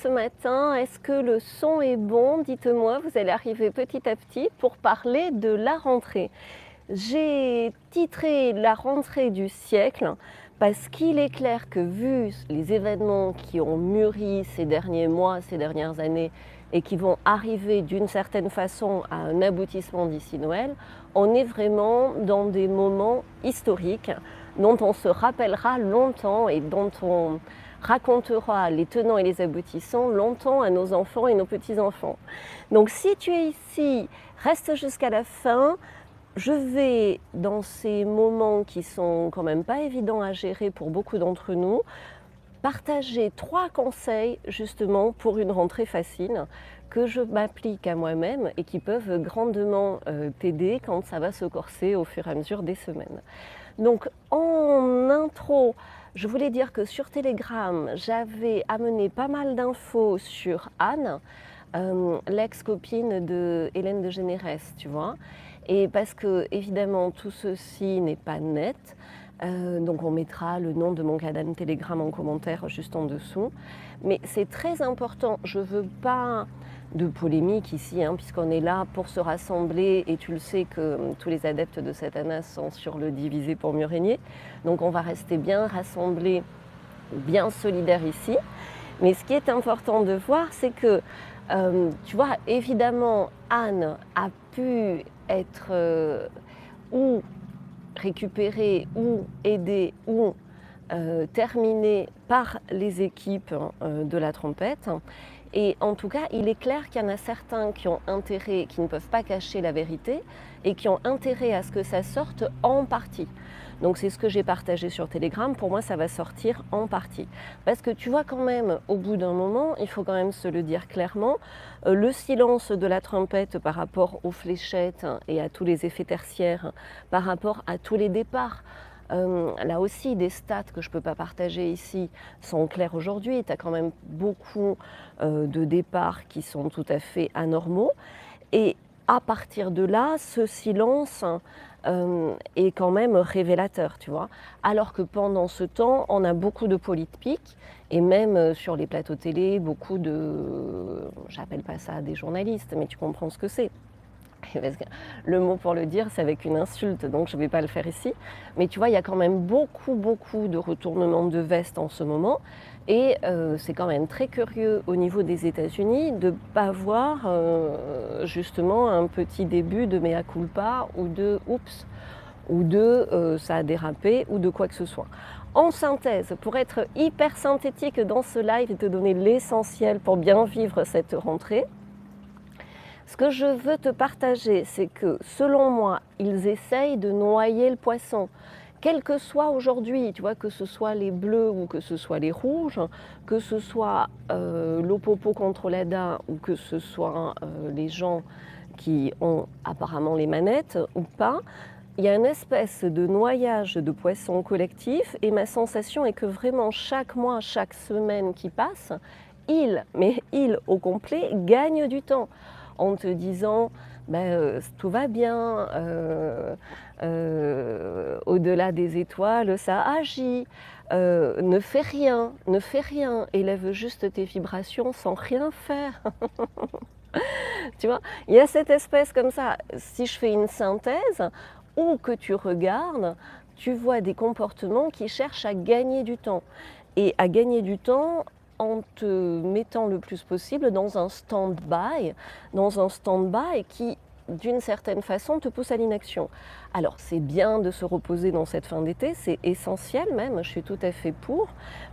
ce matin. Est-ce que le son est bon? Dites-moi, vous allez arriver petit à petit pour parler de la rentrée. J'ai titré la rentrée du siècle parce qu'il est clair que vu les événements qui ont mûri ces derniers mois, ces dernières années et qui vont arriver d'une certaine façon à un aboutissement d'ici Noël, on est vraiment dans des moments historiques dont on se rappellera longtemps et dont on racontera les tenants et les aboutissants longtemps à nos enfants et nos petits-enfants. Donc si tu es ici, reste jusqu'à la fin. Je vais, dans ces moments qui sont quand même pas évidents à gérer pour beaucoup d'entre nous, partager 3 conseils justement pour une rentrée facile que je m'applique à moi-même et qui peuvent grandement t'aider quand ça va se corser au fur et à mesure des semaines. Donc en intro, je voulais dire que sur Telegram, j'avais amené pas mal d'infos sur Anne, l'ex-copine de Hélène de Généresse, tu vois. Et parce que évidemment tout ceci n'est pas net, donc on mettra le nom de mon canal Telegram en commentaire juste en dessous. Mais c'est très important, je ne veux pas de polémique ici, hein, puisqu'on est là pour se rassembler et tu le sais que tous les adeptes de Satanas sont sur le diviser pour mieux régner. Donc on va rester bien rassemblés, bien solidaires ici. Mais ce qui est important de voir, c'est que, tu vois, évidemment, Anne a pu être ou récupérée, ou aidée, ou terminée par les équipes de la trompette. Et en tout cas, il est clair qu'il y en a certains qui ont intérêt, qui ne peuvent pas cacher la vérité, et qui ont intérêt à ce que ça sorte en partie. Donc c'est ce que j'ai partagé sur Telegram, pour moi ça va sortir en partie. Parce que tu vois quand même, au bout d'un moment, il faut quand même se le dire clairement, le silence de la trompette par rapport aux fléchettes et à tous les effets tertiaires, par rapport à tous les départs, là aussi, des stats que je ne peux pas partager ici sont clairs aujourd'hui. Tu as quand même beaucoup de départs qui sont tout à fait anormaux. Et à partir de là, ce silence est quand même révélateur, tu vois. Alors que pendant ce temps, on a beaucoup de politiques et même sur les plateaux télé, beaucoup de, j'appelle pas ça des journalistes, mais tu comprends ce que c'est. Parce que le mot pour le dire, c'est avec une insulte, donc je ne vais pas le faire ici. Mais tu vois, il y a quand même beaucoup de retournements de veste en ce moment. Et c'est quand même très curieux au niveau des États-Unis de ne pas voir justement un petit début de mea culpa ou de oups, ou de ça a dérapé, ou de quoi que ce soit. En synthèse, pour être hyper synthétique dans ce live et te donner l'essentiel pour bien vivre cette rentrée, ce que je veux te partager, c'est que selon moi, ils essayent de noyer le poisson. Quel que soit aujourd'hui, tu vois, que ce soit les bleus ou que ce soit les rouges, que ce soit l'Opopo contre l'ADA ou que ce soit les gens qui ont apparemment les manettes ou pas, il y a une espèce de noyage de poissons collectif et ma sensation est que vraiment chaque mois, chaque semaine qui passe, ils au complet, gagnent du temps en te disant tout va bien, au-delà des étoiles, ça agit, ne fais rien, élève juste tes vibrations sans rien faire. Tu vois, il y a cette espèce comme ça, si je fais une synthèse, ou que tu regardes, tu vois des comportements qui cherchent à gagner du temps. Et à gagner du temps en te mettant le plus possible dans un stand-by qui, d'une certaine façon, te pousse à l'inaction. Alors, c'est bien de se reposer dans cette fin d'été, c'est essentiel même, je suis tout à fait pour,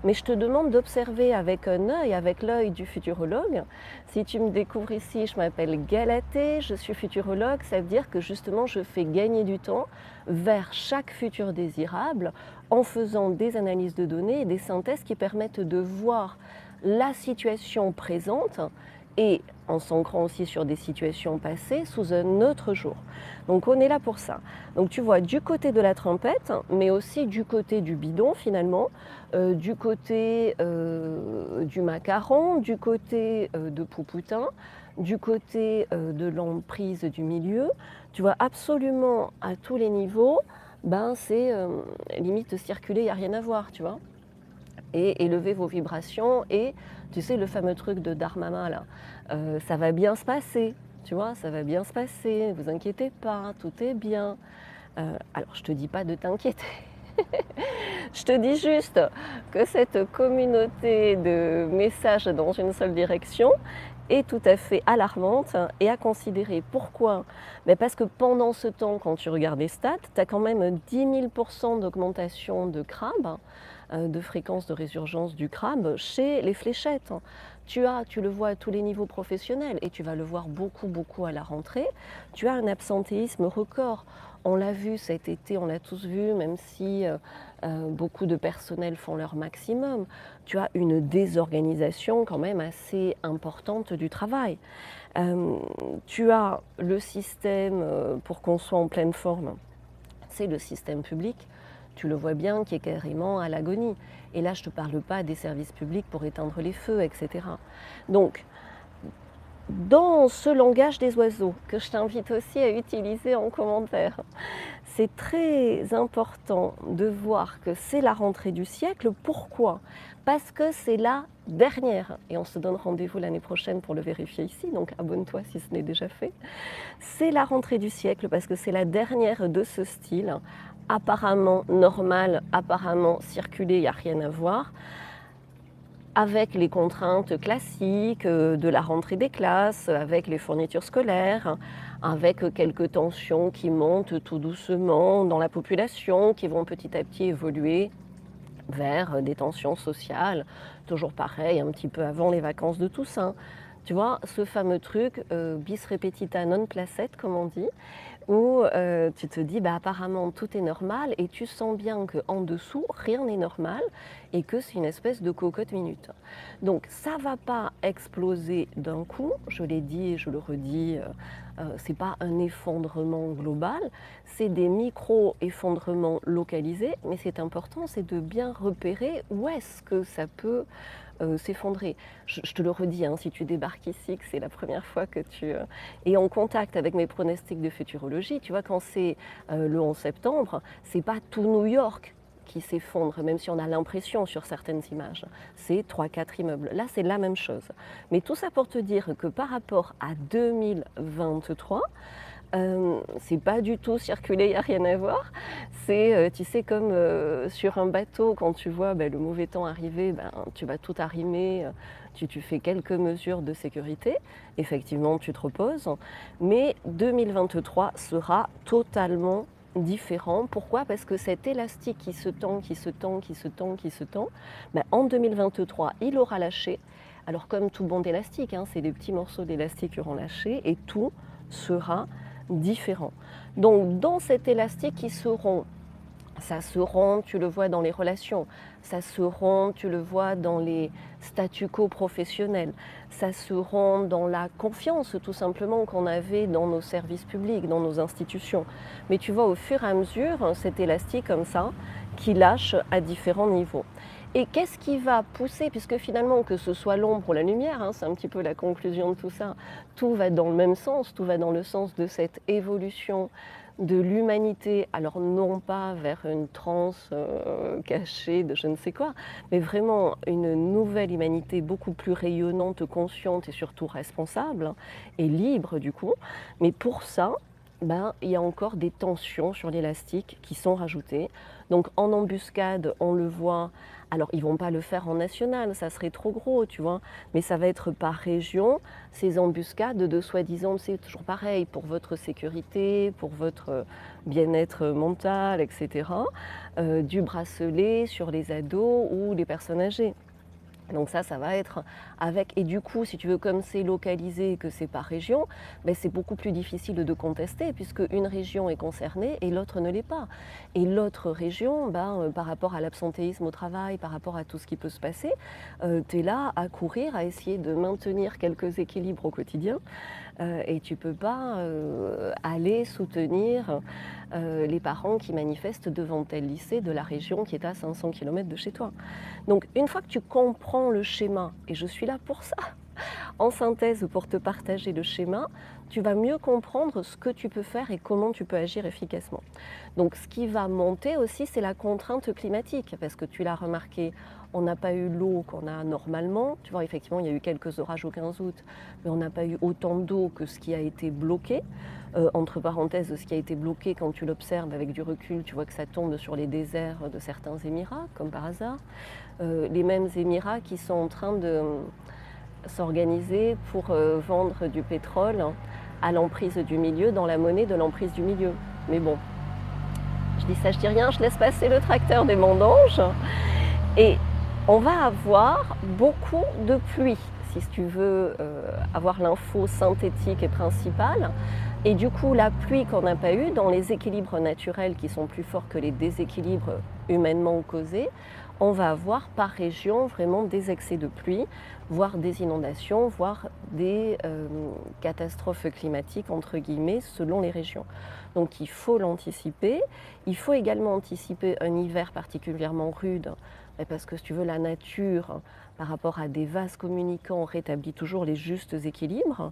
mais je te demande d'observer avec un œil, avec l'œil du futurologue. Si tu me découvres ici, je m'appelle Galatée, je suis futurologue, ça veut dire que justement, je fais gagner du temps vers chaque futur désirable en faisant des analyses de données et des synthèses qui permettent de voir la situation présente et en s'ancrant aussi sur des situations passées sous un autre jour. Donc on est là pour ça. Donc tu vois du côté de la trompette, mais aussi du côté du bidon finalement, du côté du macaron, du côté de Poupoutin, du côté de l'emprise du milieu. Tu vois absolument à tous les niveaux, c'est limite circuler, il n'y a rien à voir, tu vois. et élever vos vibrations et tu sais le fameux truc de Dharmama là, ça va bien se passer, tu vois? Ça va bien se passer, vous inquiétez pas, tout est bien. Alors je te dis pas de t'inquiéter, je te dis juste que cette communauté de messages dans une seule direction est tout à fait alarmante et à considérer. Pourquoi? Beh, parce que pendant ce temps, quand tu regardes les stats, tu as quand même 10 000 d'augmentation de crabe, de fréquence de résurgence du crabe chez les fléchettes. Tu le vois à tous les niveaux professionnels et tu vas le voir beaucoup, beaucoup à la rentrée, tu as un absentéisme record. On l'a vu cet été, on l'a tous vu, même si beaucoup de personnel font leur maximum. Tu as une désorganisation quand même assez importante du travail. Euh, Tu as le système, pour qu'on soit en pleine forme, c'est le système public, tu le vois bien, qui est carrément à l'agonie. Et là, je ne te parle pas des services publics pour éteindre les feux, etc. Donc, dans ce langage des oiseaux, que je t'invite aussi à utiliser en commentaire, c'est très important de voir que c'est la rentrée du siècle. Pourquoi? Parce que c'est la dernière, et on se donne rendez-vous l'année prochaine pour le vérifier ici, donc abonne-toi si ce n'est déjà fait. C'est la rentrée du siècle parce que c'est la dernière de ce style, apparemment normal, apparemment circulé, il n'y a rien à voir, avec les contraintes classiques de la rentrée des classes, avec les fournitures scolaires, avec quelques tensions qui montent tout doucement dans la population, qui vont petit à petit évoluer vers des tensions sociales, toujours pareil, un petit peu avant les vacances de Toussaint. Tu vois, ce fameux truc, bis repetita non placet, comme on dit, où tu te dis, bah, apparemment tout est normal et tu sens bien qu'en dessous, rien n'est normal et que c'est une espèce de cocotte minute. Donc ça ne va pas exploser d'un coup, je l'ai dit et je le redis, ce n'est pas un effondrement global, c'est des micro-effondrements localisés, mais c'est important, c'est de bien repérer où est-ce que ça peut s'effondrer. Je te le redis, hein, si tu débarques ici, que c'est la première fois que tu es en contact avec mes pronostics de futurologie, tu vois, quand c'est le 11 septembre, c'est pas tout New York qui s'effondre, même si on a l'impression sur certaines images. C'est 3-4 immeubles. Là, c'est la même chose. Mais tout ça pour te dire que par rapport à 2023, c'est pas du tout circulé, il n'y a rien à voir. C'est, tu sais, comme sur un bateau, quand tu vois le mauvais temps arriver, tu vas tout arrimer, tu fais quelques mesures de sécurité. Effectivement, tu te reposes. Mais 2023 sera totalement différent. Pourquoi? Parce que cet élastique qui se tend, qui se tend, qui se tend, qui se tend, en 2023, il aura lâché. Alors comme tout bond d'élastique, hein, c'est des petits morceaux d'élastique qui auront lâché et tout sera différent. Donc dans cet élastique, ça se rompt, tu le vois dans les relations, ça se rompt, tu le vois dans les statu quo professionnels, ça se rompt dans la confiance tout simplement qu'on avait dans nos services publics, dans nos institutions. Mais tu vois au fur et à mesure cet élastique comme ça qui lâche à différents niveaux. Et qu'est-ce qui va pousser, puisque finalement que ce soit l'ombre ou la lumière, hein, c'est un petit peu la conclusion de tout ça, tout va dans le même sens, tout va dans le sens de cette évolution de l'humanité, alors non pas vers une transe cachée de je ne sais quoi, mais vraiment une nouvelle humanité beaucoup plus rayonnante, consciente et surtout responsable hein, et libre du coup. Mais pour ça, il y a encore des tensions sur l'élastique qui sont rajoutées. Donc en embuscade, on le voit. Alors ils vont pas le faire en national, ça serait trop gros, tu vois. Mais ça va être par région, ces embuscades de soi-disant, c'est toujours pareil, pour votre sécurité, pour votre bien-être mental, etc. Du bracelet sur les ados ou les personnes âgées. Donc ça va être avec, et du coup, si tu veux, comme c'est localisé et que c'est par région, c'est beaucoup plus difficile de contester puisque une région est concernée et l'autre ne l'est pas. Et l'autre région, par rapport à l'absentéisme au travail, par rapport à tout ce qui peut se passer, tu es là à courir, à essayer de maintenir quelques équilibres au quotidien et tu ne peux pas aller soutenir les parents qui manifestent devant tel lycée de la région qui est à 500 km de chez toi. Donc une fois que tu comprends le schéma, et je suis là pour ça, en synthèse pour te partager le schéma, tu vas mieux comprendre ce que tu peux faire et comment tu peux agir efficacement. Donc ce qui va monter aussi, c'est la contrainte climatique, parce que tu l'as remarqué on n'a pas eu l'eau qu'on a normalement. Tu vois, effectivement, il y a eu quelques orages au 15 août, mais on n'a pas eu autant d'eau que ce qui a été bloqué. Entre parenthèses, ce qui a été bloqué, quand tu l'observes avec du recul, tu vois que ça tombe sur les déserts de certains Émirats, comme par hasard. Les mêmes Émirats qui sont en train de s'organiser pour vendre du pétrole à l'emprise du milieu, dans la monnaie de l'emprise du milieu. Mais bon, je dis ça, je dis rien, je laisse passer le tracteur des vendanges. Et on va avoir beaucoup de pluie, si tu veux avoir l'info synthétique et principale. Et du coup, la pluie qu'on n'a pas eue, dans les équilibres naturels qui sont plus forts que les déséquilibres humainement causés, on va avoir par région vraiment des excès de pluie, voire des inondations, voire des catastrophes climatiques, entre guillemets, selon les régions. Donc il faut l'anticiper. Il faut également anticiper un hiver particulièrement rude, parce que si tu veux, la nature, par rapport à des vases communicants, rétablit toujours les justes équilibres.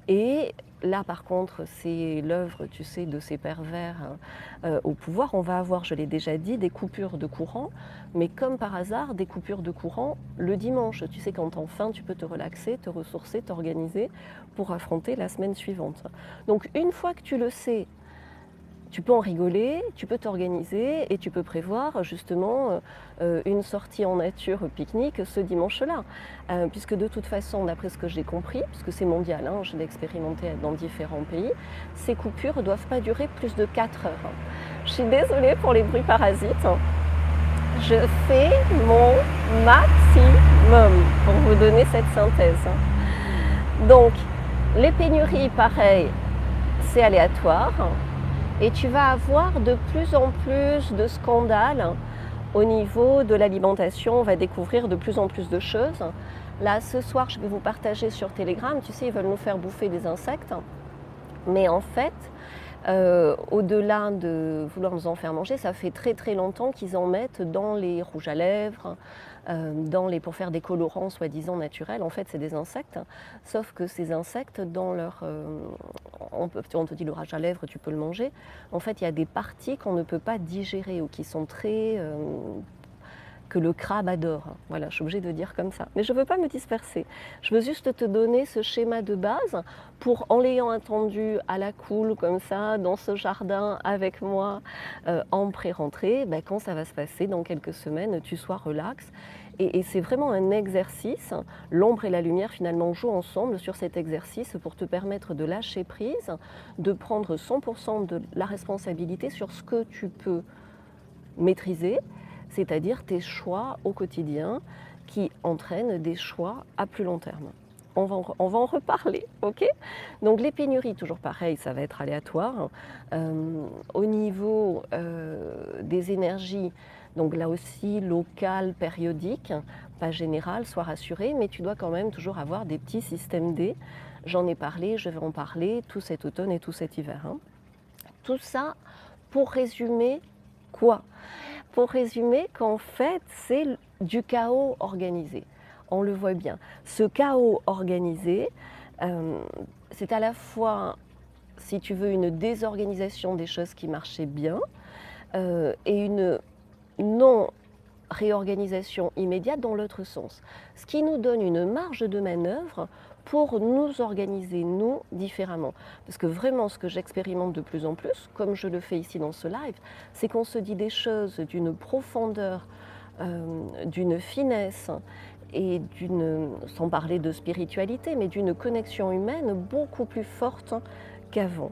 Et là, par contre, c'est l'œuvre, tu sais, de ces pervers au pouvoir. On va avoir, je l'ai déjà dit, des coupures de courant, mais comme par hasard, des coupures de courant le dimanche. Tu sais, quand enfin tu peux te relaxer, te ressourcer, t'organiser pour affronter la semaine suivante. Donc une fois que tu le sais, tu peux en rigoler, tu peux t'organiser et tu peux prévoir justement une sortie en nature pique-nique ce dimanche-là. Puisque de toute façon, d'après ce que j'ai compris, puisque c'est mondial, hein, je l'ai expérimenté dans différents pays, ces coupures ne doivent pas durer plus de 4 heures. Je suis désolée pour les bruits parasites. Je fais mon maximum pour vous donner cette synthèse. Donc, les pénuries, pareil, c'est aléatoire. Et tu vas avoir de plus en plus de scandales au niveau de l'alimentation. On va découvrir de plus en plus de choses. Là, ce soir, je vais vous partager sur Telegram. Tu sais, ils veulent nous faire bouffer des insectes. Mais en fait, au-delà de vouloir nous en faire manger, ça fait très très longtemps qu'ils en mettent dans les rouges à lèvres, pour faire des colorants soi-disant naturels. En fait, c'est des insectes, sauf que ces insectes, dans leur, on te dit le rouge à lèvres, tu peux le manger. En fait, il y a des parties qu'on ne peut pas digérer ou qui sont très que le crabe adore. Voilà, je suis obligée de dire comme ça. Mais je ne veux pas me disperser. Je veux juste te donner ce schéma de base pour, en l'ayant attendu à la cool, comme ça, dans ce jardin avec moi, en pré-rentrée, ben, quand ça va se passer dans quelques semaines, tu sois relax. Et c'est vraiment un exercice. L'ombre et la lumière, finalement, jouent ensemble sur cet exercice pour te permettre de lâcher prise, de prendre 100% de la responsabilité sur ce que tu peux maîtriser, c'est-à-dire tes choix au quotidien qui entraînent des choix à plus long terme. On va en reparler, ok? Donc les pénuries, toujours pareil, ça va être aléatoire. Au niveau des énergies, donc là aussi local, périodique, pas général, sois rassuré, mais tu dois quand même toujours avoir des petits systèmes D. J'en ai parlé, je vais en parler tout cet automne et tout cet hiver. Hein. Tout ça pour résumer quoi? Pour résumer qu'en fait, c'est du chaos organisé. On le voit bien. Ce chaos organisé, c'est à la fois, si tu veux, une désorganisation des choses qui marchaient bien et une non-réorganisation immédiate dans l'autre sens. Ce qui nous donne une marge de manœuvre pour nous organiser, nous, différemment. Parce que vraiment, ce que j'expérimente de plus en plus, comme je le fais ici dans ce live, c'est qu'on se dit des choses d'une profondeur, d'une finesse et sans parler de spiritualité, mais d'une connexion humaine beaucoup plus forte qu'avant.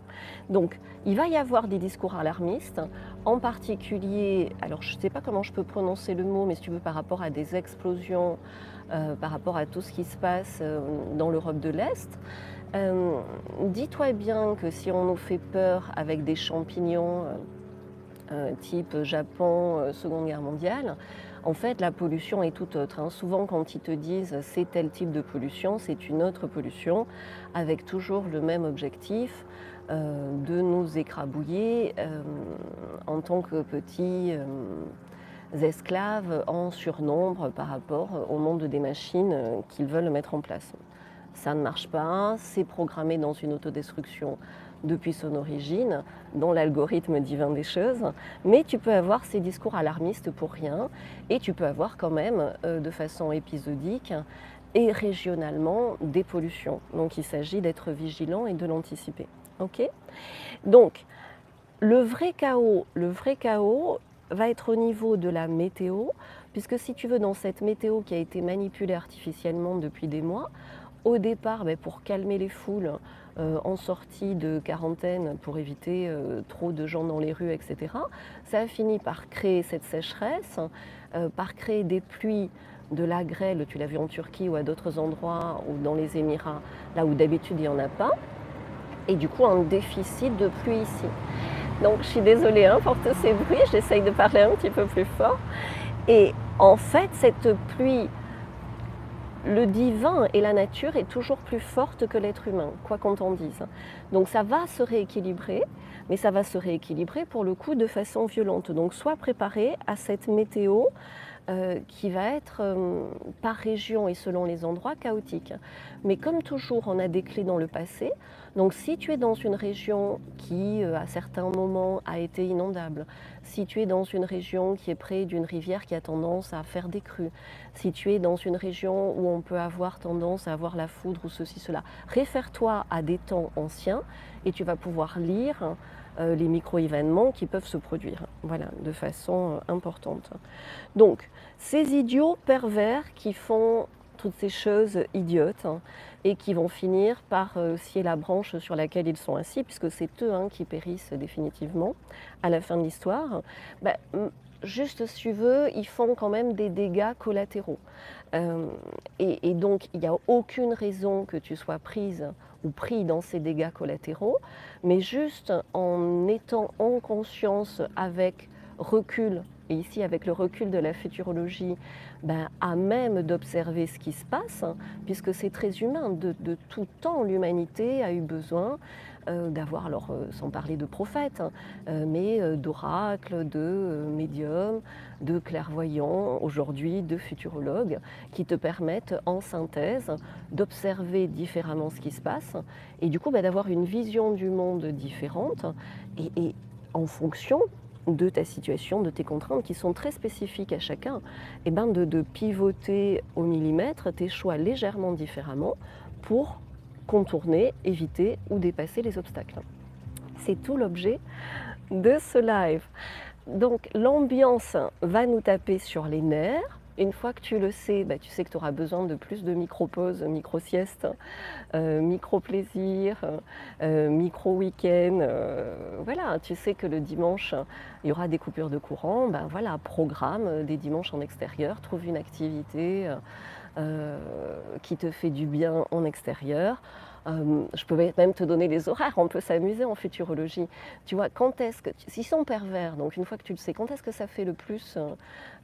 Donc, il va y avoir des discours alarmistes, en particulier, alors je ne sais pas comment je peux prononcer le mot, mais si tu veux, par rapport à des explosions, par rapport à tout ce qui se passe dans l'Europe de l'Est. Dis-toi bien que si on nous fait peur avec des champignons type Japon, Seconde Guerre mondiale, en fait la pollution est tout autre. Hein. Souvent quand ils te disent c'est tel type de pollution, c'est une autre pollution, avec toujours le même objectif de nous écrabouiller en tant que petits esclaves en surnombre par rapport au monde des machines qu'ils veulent mettre en place. Ça ne marche pas, c'est programmé dans une autodestruction depuis son origine, dont l'algorithme divin des choses, mais tu peux avoir ces discours alarmistes pour rien, et tu peux avoir quand même, de façon épisodique et régionalement, des pollutions. Donc il s'agit d'être vigilant et de l'anticiper. Ok. Donc le vrai chaos va être au niveau de la météo, puisque si tu veux, dans cette météo qui a été manipulée artificiellement depuis des mois, au départ, pour calmer les foules en sortie de quarantaine, pour éviter trop de gens dans les rues, etc., ça a fini par créer cette sécheresse, par créer des pluies, de la grêle, tu l'as vu en Turquie ou à d'autres endroits, ou dans les Émirats, là où d'habitude il n'y en a pas, et du coup un déficit de pluie ici. Donc je suis désolée pour tous ces bruits, j'essaye de parler un petit peu plus fort. Et en fait, cette pluie, le divin et la nature est toujours plus forte que l'être humain, quoi qu'on t'en dise. Donc ça va se rééquilibrer, mais ça va se rééquilibrer pour le coup de façon violente. Donc sois préparé à cette météo qui va être par région et selon les endroits chaotique. Mais comme toujours, on a des clés dans le passé. Donc si tu es dans une région qui, à certains moments, a été inondable, si tu es dans une région qui est près d'une rivière qui a tendance à faire des crues, si tu es dans une région où on peut avoir tendance à avoir la foudre ou ceci, cela, réfère-toi à des temps anciens et tu vas pouvoir lire les micro-événements qui peuvent se produire, voilà, de façon importante. Donc, ces idiots pervers qui font toutes ces choses idiotes et qui vont finir par scier la branche sur laquelle ils sont assis, puisque c'est eux qui périssent définitivement à la fin de l'histoire, juste si tu veux, ils font quand même des dégâts collatéraux. Et donc, il n'y a aucune raison que tu sois prise ou pris dans ces dégâts collatéraux, mais juste en étant en conscience avec recul, et ici avec le recul de la futurologie, à même d'observer ce qui se passe, puisque c'est très humain. De tout temps, l'humanité a eu besoin d'avoir, alors sans parler de prophètes, mais d'oracles, de médiums, de clairvoyants, aujourd'hui de futurologues, qui te permettent en synthèse d'observer différemment ce qui se passe, et du coup d'avoir une vision du monde différente, et en fonction de ta situation, de tes contraintes qui sont très spécifiques à chacun, et de pivoter au millimètre tes choix légèrement différemment pour contourner, éviter ou dépasser les obstacles. C'est tout l'objet de ce live. Donc l'ambiance va nous taper sur les nerfs. Une fois que tu le sais, tu sais que tu auras besoin de plus de micro-pauses, micro-siestes, micro-plaisirs, micro-week-end. Voilà, tu sais que le dimanche, il y aura des coupures de courant. Voilà, programme des dimanches en extérieur, trouve une activité qui te fait du bien en extérieur. Je peux même te donner les horaires, on peut s'amuser en futurologie. Tu vois, quand est-ce que, s'ils sont pervers, donc une fois que tu le sais, quand est-ce que ça fait le plus,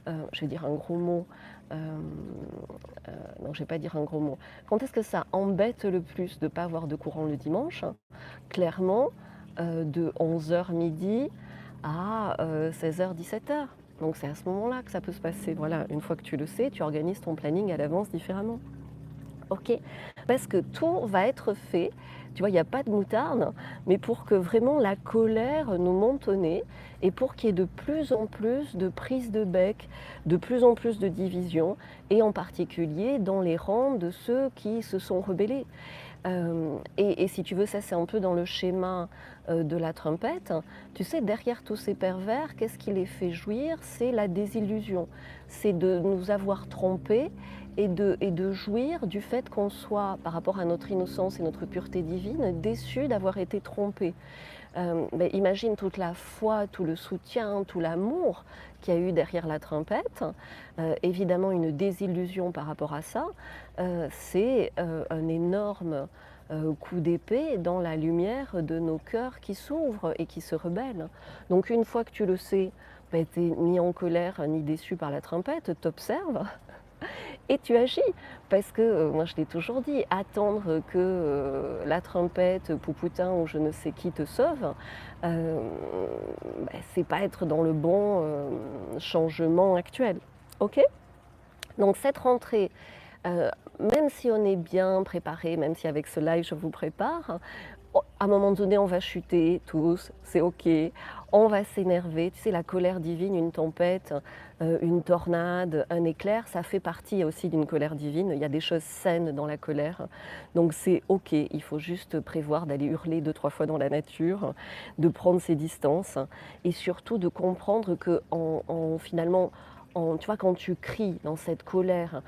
je vais dire un gros mot, non je vais pas dire un gros mot, quand est-ce que ça embête le plus de ne pas avoir de courant le dimanche? Clairement, de 11h midi à 16h, 17h. Donc c'est à ce moment-là que ça peut se passer. Voilà, une fois que tu le sais, tu organises ton planning à l'avance différemment. Ok, parce que tout va être fait, tu vois, il n'y a pas de moutarde, mais pour que vraiment la colère nous monte au nez et pour qu'il y ait de plus en plus de prises de bec, de plus en plus de divisions, et en particulier dans les rangs de ceux qui se sont rebellés. Et si tu veux, ça c'est un peu dans le schéma de la trompette. Tu sais, derrière tous ces pervers, qu'est-ce qui les fait jouir? C'est la désillusion, c'est de nous avoir trompés et de jouir du fait qu'on soit, par rapport à notre innocence et notre pureté divine, déçus d'avoir été trompés. Imagine toute la foi, tout le soutien, tout l'amour qu'il y a eu derrière la trompette. Évidemment, une désillusion par rapport à ça, c'est un énorme coup d'épée dans la lumière de nos cœurs qui s'ouvrent et qui se rebellent. Donc une fois que tu le sais, tu n'es ni en colère ni déçu par la trompette, t'observes et tu agis. Parce que, moi je l'ai toujours dit, attendre que la trompette, Poupoutin ou je ne sais qui te sauve, c'est pas être dans le bon changement actuel. Ok? Donc cette rentrée, même si on est bien préparé, même si avec ce live je vous prépare, À un moment donné, on va chuter tous, c'est OK. On va s'énerver. Tu sais, la colère divine, une tempête, une tornade, un éclair, ça fait partie aussi d'une colère divine. Il y a des choses saines dans la colère. Donc c'est OK. Il faut juste prévoir d'aller hurler 2, 3 fois dans la nature, de prendre ses distances et surtout de comprendre que finalement, tu vois, quand tu cries dans cette colère,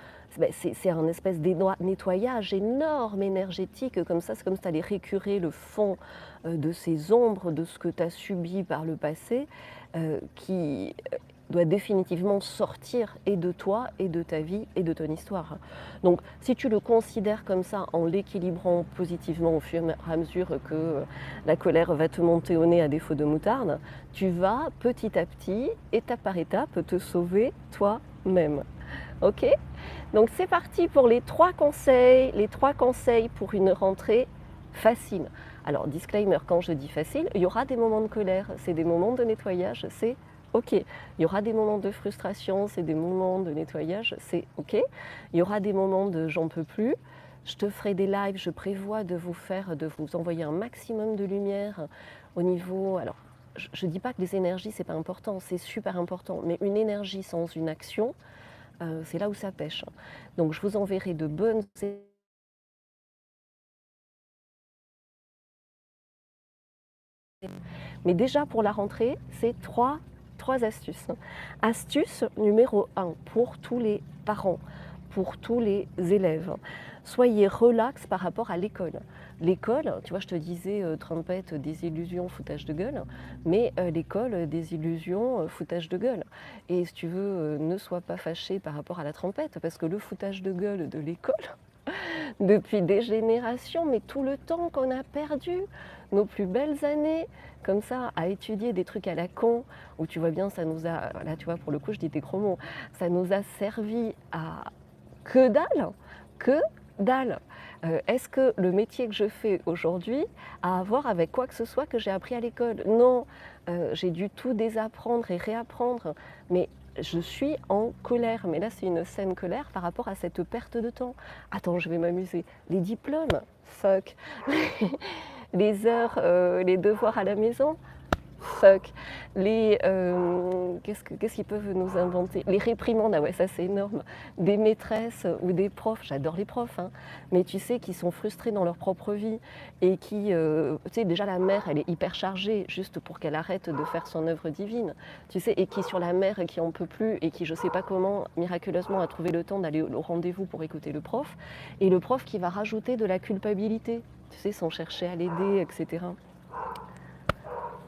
c'est un espèce de nettoyage énorme énergétique, comme ça, c'est comme si tu allais récurer le fond de ces ombres, de ce que tu as subi par le passé, qui doit définitivement sortir et de toi, et de ta vie, et de ton histoire. Donc, si tu le considères comme ça, en l'équilibrant positivement au fur et à mesure que la colère va te monter au nez à défaut de moutarde, tu vas petit à petit, étape par étape, te sauver toi-même. Ok? Donc c'est parti pour les 3 conseils pour une rentrée facile. Alors disclaimer, quand je dis facile, il y aura des moments de colère, c'est des moments de nettoyage, c'est ok. Il y aura des moments de frustration, c'est des moments de nettoyage, c'est ok. Il y aura des moments de j'en peux plus. Je te ferai des lives, je prévois de vous envoyer un maximum de lumière au niveau. Alors, je ne dis pas que les énergies, c'est pas important, c'est super important, mais une énergie sans une action, c'est là où ça pêche. Donc je vous enverrai de bonnes. Mais déjà pour la rentrée, c'est trois astuces. Astuce numéro 1 pour tous les parents, pour tous les élèves. Soyez relax par rapport à l'école. L'école, tu vois, je te disais trompette, désillusion, foutage de gueule, mais l'école, désillusion, foutage de gueule. Et si tu veux, ne sois pas fâché par rapport à la trompette, parce que le foutage de gueule de l'école, depuis des générations, mais tout le temps qu'on a perdu, nos plus belles années, comme ça, à étudier des trucs à la con, où tu vois bien, ça nous a, là tu vois, pour le coup, je dis des gros mots, ça nous a servi à que dalle, que dalle. Est-ce que le métier que je fais aujourd'hui a à voir avec quoi que ce soit que j'ai appris à l'école? Non, j'ai dû tout désapprendre et réapprendre, mais je suis en colère, mais là c'est une saine colère par rapport à cette perte de temps. Attends, je vais m'amuser. Les diplômes, fuck. Les heures, les devoirs à la maison, fuck. Qu'est-ce qu'ils peuvent nous inventer? Les réprimandes, ah ouais, ça c'est énorme. Des maîtresses ou des profs, j'adore les profs, hein, mais tu sais, qui sont frustrés dans leur propre vie et qui, tu sais, déjà la mère, elle est hyper chargée juste pour qu'elle arrête de faire son œuvre divine, tu sais, et qui sur la mère qui en peut plus et qui, je sais pas comment, miraculeusement a trouvé le temps d'aller au rendez-vous pour écouter le prof, et le prof qui va rajouter de la culpabilité, tu sais, sans chercher à l'aider, etc.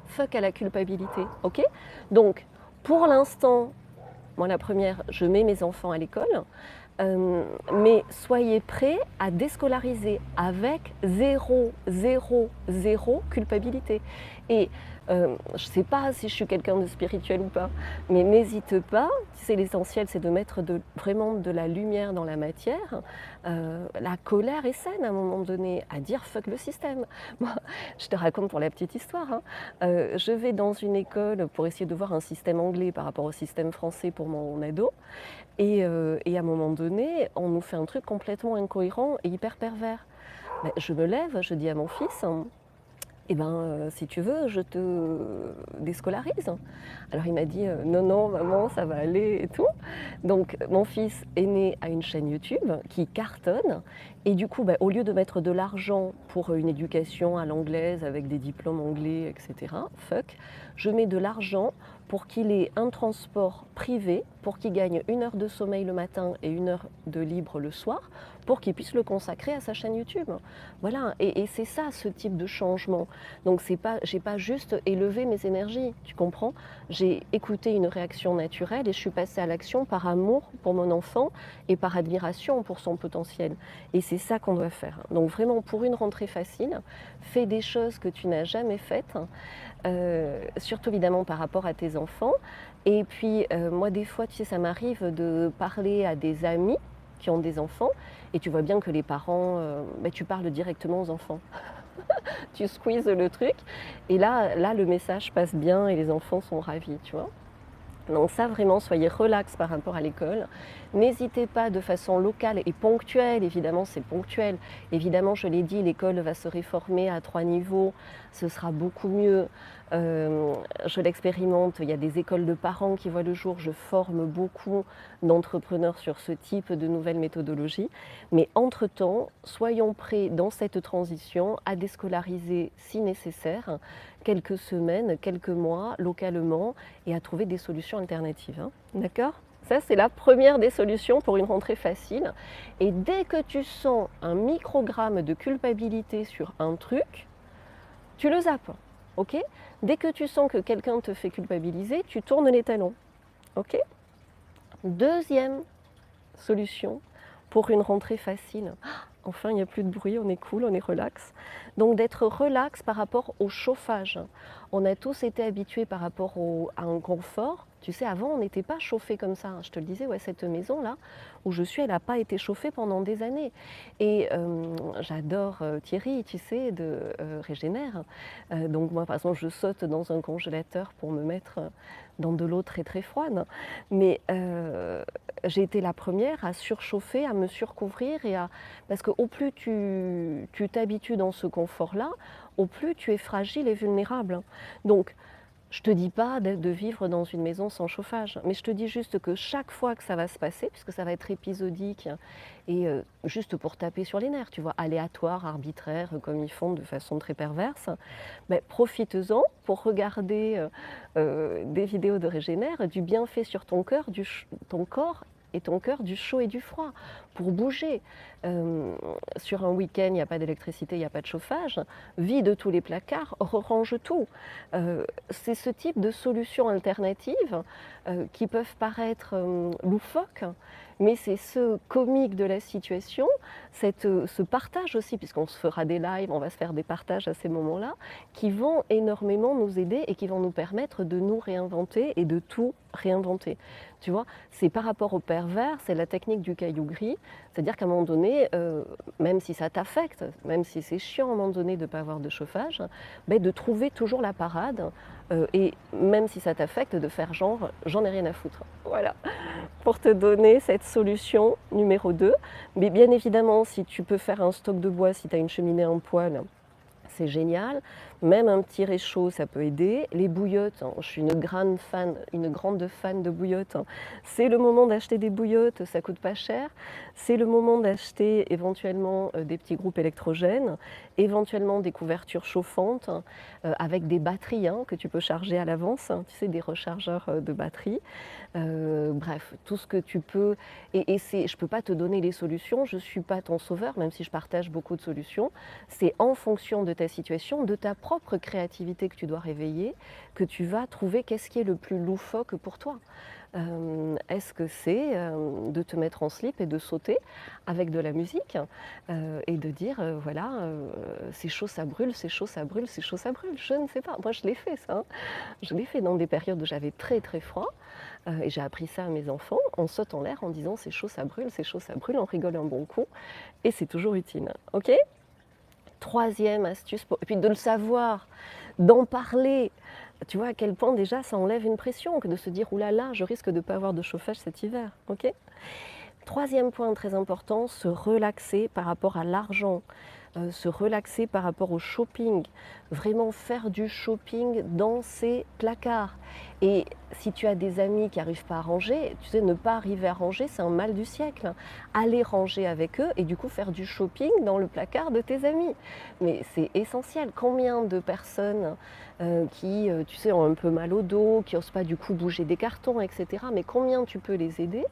Fuck à la culpabilité, ok? Donc, pour l'instant, moi la première, je mets mes enfants à l'école, mais soyez prêts à déscolariser avec zéro, zéro, zéro culpabilité. Et je ne sais pas si je suis quelqu'un de spirituel ou pas, mais n'hésite pas, c'est l'essentiel, c'est de mettre vraiment de la lumière dans la matière. La colère est saine à un moment donné, à dire fuck le système. Moi, je te raconte pour la petite histoire, hein. Je vais dans une école pour essayer de voir un système anglais par rapport au système français pour mon ado. Et à un moment donné, on nous fait un truc complètement incohérent et hyper pervers. Ben, je me lève, je dis à mon fils, eh ben, si tu veux, je te déscolarise. Alors il m'a dit, non, non, maman, ça va aller et tout. Donc mon fils aîné a une chaîne YouTube qui cartonne. Et du coup, bah, au lieu de mettre de l'argent pour une éducation à l'anglaise avec des diplômes anglais, etc., fuck, je mets de l'argent pour qu'il ait un transport privé, pour qu'il gagne 1 heure de sommeil le matin et 1 heure de libre le soir, pour qu'il puisse le consacrer à sa chaîne YouTube. Voilà, et c'est ça ce type de changement. Donc j'ai pas juste élevé mes énergies, tu comprends? J'ai écouté une réaction naturelle et je suis passée à l'action par amour pour mon enfant et par admiration pour son potentiel. Et c'est ça qu'on doit faire. Donc vraiment, pour une rentrée facile, fais des choses que tu n'as jamais faites, surtout évidemment par rapport à tes enfants. Et puis moi des fois, tu sais, ça m'arrive de parler à des amis qui ont des enfants, et tu vois bien que les parents, tu parles directement aux enfants. Tu squeezes le truc, et là le message passe bien et les enfants sont ravis, tu vois. Donc ça vraiment, soyez relax par rapport à l'école, N'hésitez pas de façon locale et ponctuelle, évidemment c'est ponctuel, évidemment je l'ai dit, l'école va se réformer à 3 niveaux, ce sera beaucoup mieux. Je l'expérimente, il y a des écoles de parents qui voient le jour, je forme beaucoup d'entrepreneurs sur ce type de nouvelles méthodologies. Mais entre-temps, soyons prêts dans cette transition à déscolariser si nécessaire quelques semaines, quelques mois localement et à trouver des solutions alternatives, hein. D'accord? Ça, c'est la première des solutions pour une rentrée facile. Et dès que tu sens un microgramme de culpabilité sur un truc, tu le zappes. Ok? Dès que tu sens que quelqu'un te fait culpabiliser, tu tournes les talons. Ok? Deuxième solution pour une rentrée facile. Enfin, il n'y a plus de bruit, on est cool, on est relax. Donc d'être relax par rapport au chauffage. On a tous été habitués par rapport à un confort. Tu sais, avant, on n'était pas chauffé comme ça. Je te le disais, ouais, cette maison-là où je suis, elle n'a pas été chauffée pendant des années. Et j'adore Thierry, tu sais, de Régénère. Donc moi, par exemple, je saute dans un congélateur pour me mettre dans de l'eau très très froide. Mais j'ai été la première à surchauffer, à me surcouvrir et à... Parce qu'au plus tu t'habitues dans ce confort-là, au plus tu es fragile et vulnérable. Donc, je ne te dis pas de vivre dans une maison sans chauffage, mais je te dis juste que chaque fois que ça va se passer, puisque ça va être épisodique et juste pour taper sur les nerfs, tu vois, aléatoire, arbitraire, comme ils font de façon très perverse, ben, profites-en pour regarder des vidéos de Régénère, du bienfait sur ton cœur, ton corps et ton cœur du chaud et du froid, pour bouger. Sur un week-end, il n'y a pas d'électricité, il n'y a pas de chauffage, vide tous les placards, range tout. C'est ce type de solutions alternatives qui peuvent paraître loufoques, mais c'est ce comique de la situation, ce partage aussi, puisqu'on se fera des lives, on va se faire des partages à ces moments-là, qui vont énormément nous aider et qui vont nous permettre de nous réinventer et de tout réinventer. Tu vois, c'est par rapport au pervers, c'est la technique du caillou gris, c'est-à-dire qu'à un moment donné, même si ça t'affecte, même si c'est chiant à un moment donné de ne pas avoir de chauffage, ben de trouver toujours la parade et même si ça t'affecte, de faire genre j'en ai rien à foutre. Voilà, pour te donner cette solution numéro 2. Mais bien évidemment, si tu peux faire un stock de bois, si tu as une cheminée en poêle, c'est génial. Même un petit réchaud, ça peut aider. Les bouillottes, hein, je suis une grande fan de bouillottes. Hein. C'est le moment d'acheter des bouillottes, ça coûte pas cher. C'est le moment d'acheter éventuellement des petits groupes électrogènes, éventuellement des couvertures chauffantes avec des batteries hein, que tu peux charger à l'avance. Hein, tu sais, des rechargeurs de batteries. Bref, tout ce que tu peux. Et je ne peux pas te donner les solutions, je ne suis pas ton sauveur, même si je partage beaucoup de solutions. C'est en fonction de ta situation, de ta propre créativité que tu dois réveiller, que tu vas trouver qu'est-ce qui est le plus loufoque pour toi. Est-ce que c'est de te mettre en slip et de sauter avec de la musique et de dire voilà, c'est chaud, ça brûle, c'est chaud, ça brûle, c'est chaud, ça brûle. Je ne sais pas. Moi, je l'ai fait ça. Hein. Je l'ai fait dans des périodes où j'avais très très froid et j'ai appris ça à mes enfants. On saute en l'air en disant c'est chaud, ça brûle, c'est chaud, ça brûle. On rigole un bon coup et c'est toujours utile. Ok ? Troisième astuce, et puis de le savoir, d'en parler. Tu vois à quel point déjà ça enlève une pression que de se dire oulala, je risque de ne pas avoir de chauffage cet hiver. Ok ? Troisième point très important, se relaxer par rapport à l'argent, se relaxer par rapport au shopping, vraiment faire du shopping dans ses placards. Et si tu as des amis qui n'arrivent pas à ranger, tu sais, ne pas arriver à ranger, c'est un mal du siècle. Aller ranger avec eux et du coup faire du shopping dans le placard de tes amis. Mais c'est essentiel. Combien de personnes qui, tu sais, ont un peu mal au dos, qui n'osent pas du coup bouger des cartons, etc. Mais combien tu peux les aider ?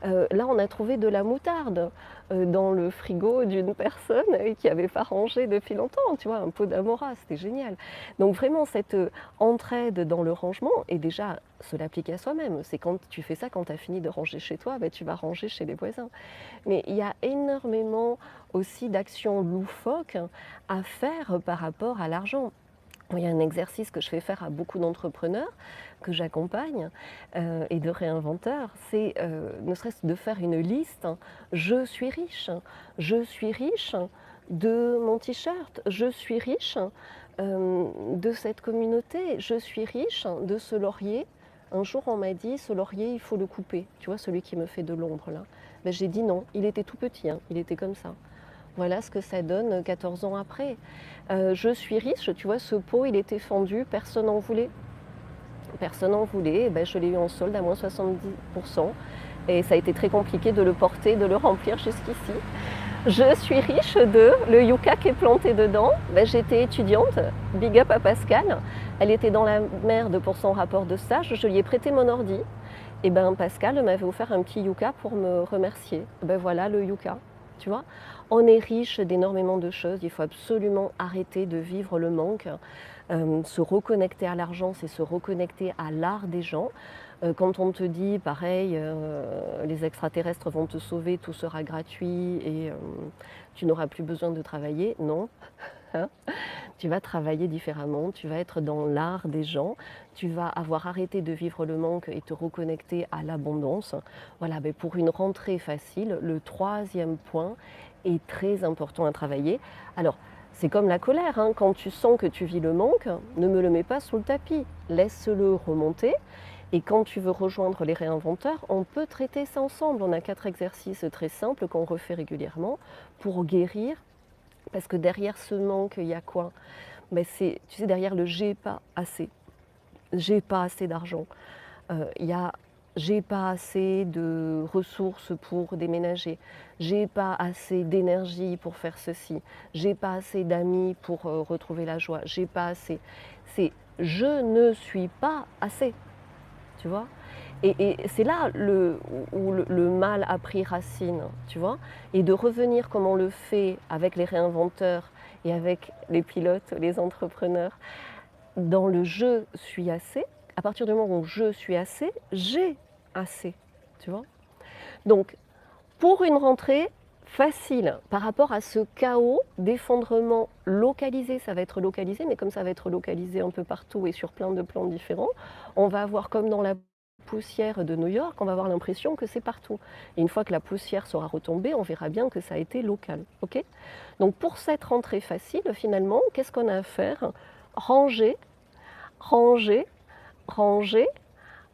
Là, on a trouvé de la moutarde dans le frigo d'une personne qui n'avait pas rangé depuis longtemps, tu vois, un pot d'amora, c'était génial. Donc vraiment, cette entraide dans le rangement, et déjà, se l'appliquer à soi-même. C'est quand tu fais ça, quand tu as fini de ranger chez toi, ben, tu vas ranger chez les voisins. Mais il y a énormément aussi d'actions loufoques à faire par rapport à l'argent. Il y a un exercice que je fais faire à beaucoup d'entrepreneurs que j'accompagne et de réinventeurs, c'est ne serait-ce de faire une liste. Je suis riche de mon t-shirt, je suis riche de cette communauté, je suis riche de ce laurier, Un jour, on m'a dit, ce laurier, il faut le couper. Tu vois, celui qui me fait de l'ombre là. Ben, j'ai dit non, il était tout petit, hein, il était comme ça. Voilà ce que ça donne 14 ans après. Je suis riche, tu vois, ce pot, il était fendu, personne n'en voulait. Personne n'en voulait, et ben, je l'ai eu en solde à moins 70%. Et ça a été très compliqué de le porter, de le remplir jusqu'ici. Je suis riche de le yucca qui est planté dedans. Ben, j'étais étudiante, big up à Pascal. Elle était dans la merde pour son rapport de stage. Je lui ai prêté mon ordi. Et ben Pascal m'avait offert un petit yucca pour me remercier. Ben voilà le yucca. Tu vois, on est riche d'énormément de choses. Il faut absolument arrêter de vivre le manque. Se reconnecter à l'argent, c'est se reconnecter à l'art des gens. Quand on te dit, pareil, les extraterrestres vont te sauver, tout sera gratuit et tu n'auras plus besoin de travailler, non. Hein. Tu vas travailler différemment, tu vas être dans l'art des gens, tu vas avoir arrêté de vivre le manque et te reconnecter à l'abondance. Voilà, mais pour une rentrée facile, le troisième point est très important à travailler. Alors, c'est comme la colère, hein. Quand tu sens que tu vis le manque, ne me le mets pas sous le tapis, laisse-le remonter. Et quand tu veux rejoindre les réinventeurs, on peut traiter ça ensemble. On a 4 exercices très simples qu'on refait régulièrement pour guérir. Parce que derrière ce manque, il y a quoi? Ben c'est, tu sais, derrière le j'ai pas assez d'argent, il y a j'ai pas assez de ressources pour déménager, j'ai pas assez d'énergie pour faire ceci, j'ai pas assez d'amis pour retrouver la joie, j'ai pas assez. C'est je ne suis pas assez, tu vois? Et c'est là où le mal a pris racine, tu vois? Et de revenir comme on le fait avec les réinventeurs et avec les pilotes, les entrepreneurs, dans le «je suis assez», à partir du moment où je suis assez, j'ai assez, tu vois? Donc pour une rentrée facile par rapport à ce chaos d'effondrement localisé, ça va être localisé, mais comme ça va être localisé un peu partout et sur plein de plans différents, on va avoir comme dans la poussière de New York, on va avoir l'impression que c'est partout. Et une fois que la poussière sera retombée, on verra bien que ça a été local. Ok. Donc pour cette rentrée facile, finalement, qu'est-ce qu'on a à faire? Ranger, ranger, ranger,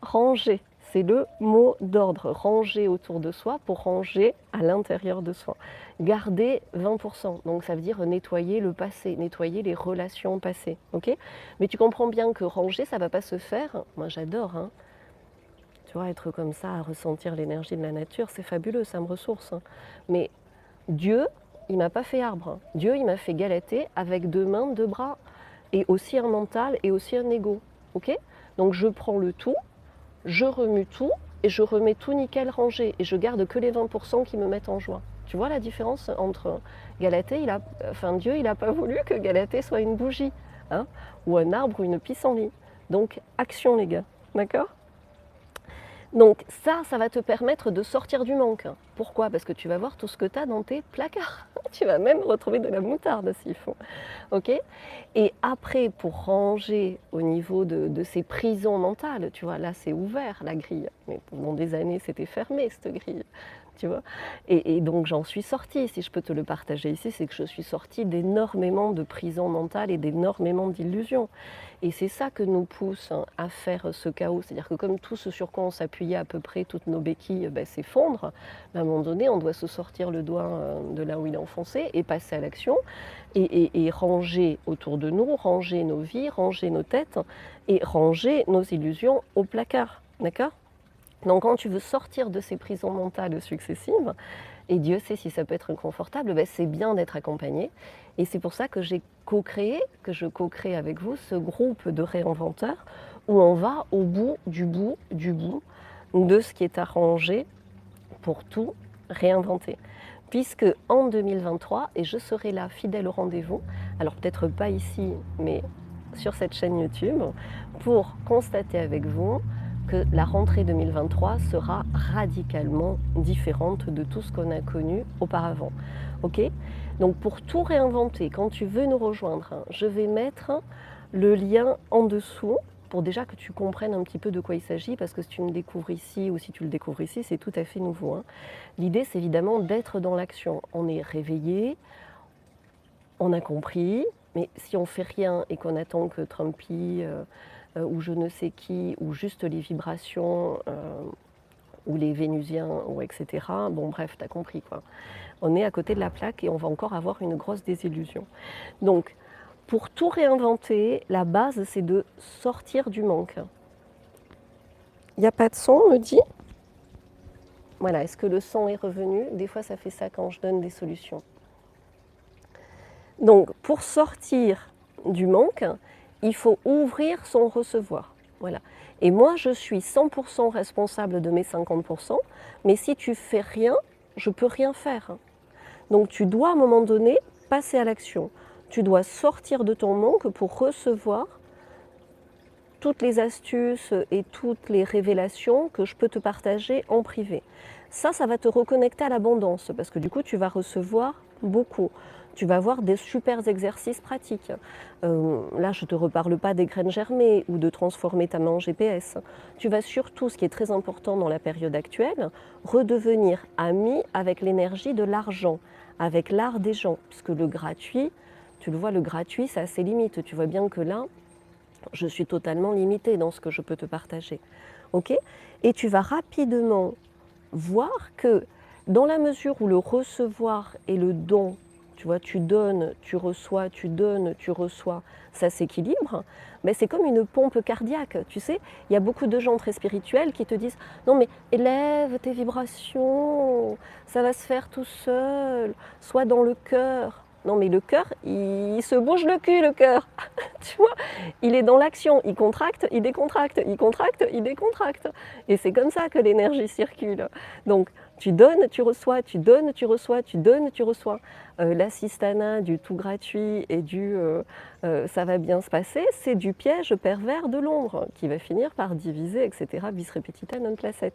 ranger. C'est le mot d'ordre, ranger autour de soi pour ranger à l'intérieur de soi. Garder 20%, donc ça veut dire nettoyer le passé, nettoyer les relations passées. Okay, mais tu comprends bien que ranger, ça ne va pas se faire. Moi j'adore, hein. Tu vois, être comme ça, à ressentir l'énergie de la nature, c'est fabuleux, ça me ressource. Hein. Mais Dieu, il m'a pas fait arbre. Hein. Dieu, il m'a fait Galatée avec 2 mains, 2 bras, et aussi un mental et aussi un ego. Ok. Donc je prends le tout, je remue tout et je remets tout nickel rangé et je garde que les 20% qui me mettent en joie. Tu vois la différence entre Galatée, Dieu, il n'a pas voulu que Galatée soit une bougie, hein, ou un arbre ou une pissenlit. Donc action les gars, d'accord? Donc ça va te permettre de sortir du manque. Pourquoi? Parce que tu vas voir tout ce que tu as dans tes placards. Tu vas même retrouver de la moutarde s'il faut. Ok. Et après, pour ranger au niveau de ces prisons mentales, tu vois, là c'est ouvert la grille. Mais pendant des années, c'était fermé cette grille. Tu vois. Et donc j'en suis sortie, si je peux te le partager ici, c'est que je suis sortie d'énormément de prisons mentales et d'énormément d'illusions. Et c'est ça que nous pousse à faire ce chaos. C'est-à-dire que comme tout ce sur quoi on s'appuyait à peu près, toutes nos béquilles s'effondrent, à un moment donné, on doit se sortir le doigt de là où il est enfoncé et passer à l'action et ranger autour de nous, ranger nos vies, ranger nos têtes et ranger nos illusions au placard. D'accord? Donc quand tu veux sortir de ces prisons mentales successives, et Dieu sait si ça peut être inconfortable, c'est bien d'être accompagné. Et c'est pour ça que j'ai co-créé, que je co-crée avec vous, ce groupe de réinventeurs où on va au bout de ce qui est arrangé pour tout réinventer. Puisque en 2023, et je serai là fidèle au rendez-vous, alors peut-être pas ici, mais sur cette chaîne YouTube, pour constater avec vous que la rentrée 2023 sera radicalement différente de tout ce qu'on a connu auparavant. Ok. Donc pour tout réinventer, quand tu veux nous rejoindre, je vais mettre le lien en dessous pour déjà que tu comprennes un petit peu de quoi il s'agit, parce que si tu me découvres ici ou si tu le découvres ici, c'est tout à fait nouveau. Hein. L'idée, c'est évidemment d'être dans l'action. On est réveillé, on a compris, mais si on fait rien et qu'on attend que Trumpy ou je ne sais qui, ou juste les vibrations, ou les Vénusiens, ou etc. Bon bref, tu as compris quoi. On est à côté de la plaque et on va encore avoir une grosse désillusion. Donc, pour tout réinventer, la base, c'est de sortir du manque. Il n'y a pas de son, on me dit. Voilà, est-ce que le son est revenu? Des fois, ça fait ça quand je donne des solutions. Donc, pour sortir du manque, il faut ouvrir son recevoir. Voilà. Et moi, je suis 100% responsable de mes 50%, mais si tu fais rien, je ne peux rien faire. Donc, tu dois à un moment donné passer à l'action. Tu dois sortir de ton manque pour recevoir toutes les astuces et toutes les révélations que je peux te partager en privé. Ça va te reconnecter à l'abondance parce que du coup, tu vas recevoir beaucoup. Tu vas avoir des super exercices pratiques. Là, je ne te reparle pas des graines germées ou de transformer ta main en GPS. Tu vas surtout, ce qui est très important dans la période actuelle, redevenir ami avec l'énergie de l'argent, avec l'art des gens. Parce que le gratuit, tu le vois, le gratuit, ça a ses limites. Tu vois bien que là, je suis totalement limitée dans ce que je peux te partager. Ok? Et tu vas rapidement voir que dans la mesure où le recevoir et le don, tu vois, tu donnes, tu reçois, tu donnes, tu reçois, ça s'équilibre, mais c'est comme une pompe cardiaque, tu sais. Il y a beaucoup de gens très spirituels qui te disent « Non mais élève tes vibrations, ça va se faire tout seul, sois dans le cœur ». Non mais le cœur, il se bouge le cul, le cœur, tu vois. Il est dans l'action, il contracte, il décontracte, il contracte, il décontracte. Et c'est comme ça que l'énergie circule. Donc, tu donnes, tu reçois, tu donnes, tu reçois, tu donnes, tu reçois. L'assistana du tout gratuit et du ça va bien se passer, c'est du piège pervers de l'ombre qui va finir par diviser, etc. Bis repetita non placet.